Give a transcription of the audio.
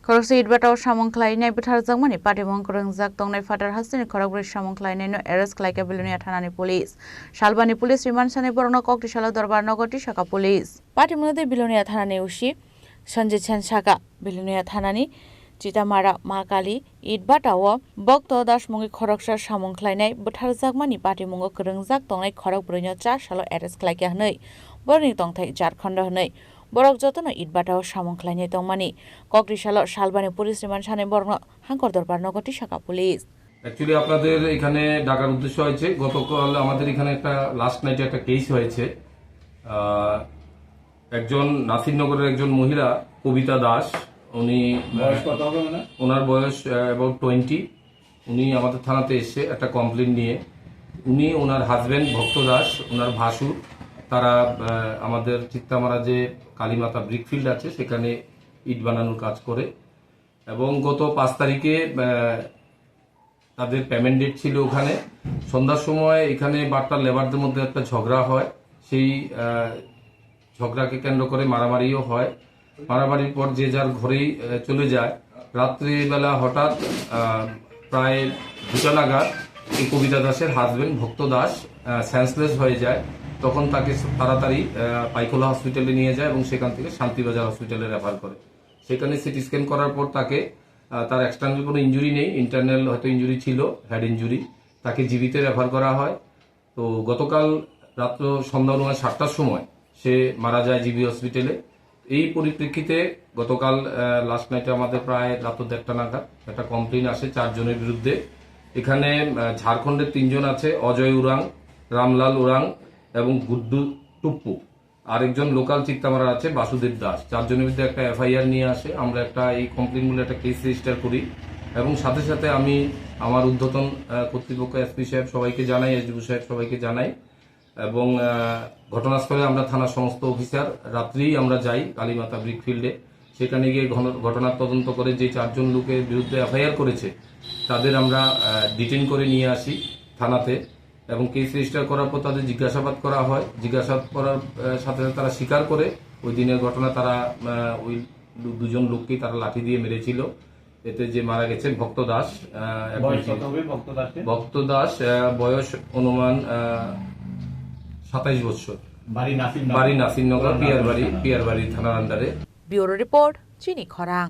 खरकसे इटबाटाव सामं खालायनाय बुथारजांमानि पाटिमं रोंजाक तंनाय फादार हासिनि खरकब्रै सामं खालायनायनो arrest खालायके बिलुनिया थानानि police शालबानि police remand सानै बरनो कक्टिशाला दरबार नगरति शाखा पुलिस पाटिमंदे बिलुनिया थानानि उसी संजित सेन शाखा बिलुनिया थानानि चितामारा महाकाली इटबाटाव भक्त दास मुंगि खरकसा सामं खालायनाय बुथारजांमानि पाटिमंग रोंजाक तंनाय खरकब्रैनो 4 साल एरेस्ट खालायके हनै बरनि तंथाय झारखण्ड हनै borok jotono itbatao samung khlainai tongmani ককটিশালা শালবানি পুলিশ রিমান্ড সানে বরং হাঙ্কর দরবার নগরটি শাখা পুলিশ। অ্যাকচুয়ালি আপনাদের এখানে ডাকার উদ্দেশ্য হয়েছে গতকাল আমাদের এখানে একটা লাস্ট নাইটে একটা কেস হয়েছে। একজন নাসিরনগরের একজন মহিলা কবিতা দাস, উনি ওনার বয়স অ্যাবাউট 20, উনি আমাদের থানাতে এসে একটা কমপ্লেন নিয়ে উনি ওনার হাজবেন্ড ভক্ত দাস, ওনার ভাসুর, তারা আমাদের চিত্তামারা যে কালীমাতা ব্রিকফিল্ড আছে সেখানে ইট বানানোর কাজ করে এবং গত 5 তারিখে তাদের পেমেন্ট ডেট ছিল। ওখানে সন্ধ্যার সময় এখানে বাট্টার লেবারদের মধ্যে একটা ঝগড়া হয়, সেই ঝগড়াকে কেন্দ্র করে মারামারিও হয়। মারামারির পর যে যার ঘরেই চলে যায়। রাত্রিবেলা হঠাৎ প্রায় 2টা নাগাদ এই কবিতা দাসের হাজবেন্ড ভক্ত দাস সেন্সলেস হয়ে যায়। তখন তাকে তাড়াতাড়ি পাইকোলা হসপিটালে নিয়ে যায় এবং সেখান থেকে শান্তিবাজার হসপিটালে রেফার করে। সেখানে সিটি স্ক্যান করার পর তাকে তার এক্সটার্নাল কোনো ইনজুরি নেই, ইন্টারনাল হয়তো ইনজুরি ছিল, হেড ইনজুরি, তাকে জিবিতে রেফার করা হয়। তো গতকাল রাত্র সন্ধ্যা 7টার সময় সে মারা যায় জিবি হসপিটালে। এই পরিপ্রেক্ষিতে গতকাল লাস্ট নাইটে আমাদের প্রায় রাত 1:30 নাগাদ একটা কমপ্লেন আসে 4 জনের বিরুদ্ধে। এখানে ঝাড়খণ্ডের 3 জন আছে, অজয় উরাং, রামলাল উরাং এবং গুড্ডু টুপ্পু। আরেকজন লোকাল চিত্তামারা আছে বাসুদেব দাস। 4 জনের বিরুদ্ধে একটা এফআইআর নিয়ে আসে। আমরা একটা এই কমপ্লেনগুলো একটা কেস রেজিস্টার করি এবং সাথে সাথে আমি আমার ঊর্ধ্বতন কর্তৃপক্ষ এসপি সাহেব সবাইকে জানাই, এসডিপি সাহেব সবাইকে জানাই এবং ঘটনাস্থলে আমরা থানার সমস্ত অফিসার রাত্রেই আমরা যাই কালীমাতা ব্রিকফিল্ডে। সেখানে গিয়ে ঘটনার তদন্ত করে যে 4 জন লোকের বিরুদ্ধে এফআইআর করেছে তাদের আমরা ডিটেইন করে নিয়ে আসি থানাতে এবং কেস রেজিস্টার করার পর তাদের জিজ্ঞাসাবাদ করা হয়। জিজ্ঞাসাবাদ করার সাথে সাথে তারা স্বীকার করে ওই দিনের ঘটনা, তারা ওই 2 জন লোককেই তারা লাঠি দিয়ে মেরেছিল। এতে যে মারা গেছে ভক্ত দাস, ভক্ত দাস বয়স অনুমান 27 বছর, বাড়ি নাসিরনগর, পিয়ারবাড়ি থানার আন্ডারে। ব্যুরো রিপোর্ট চিনি খরাং।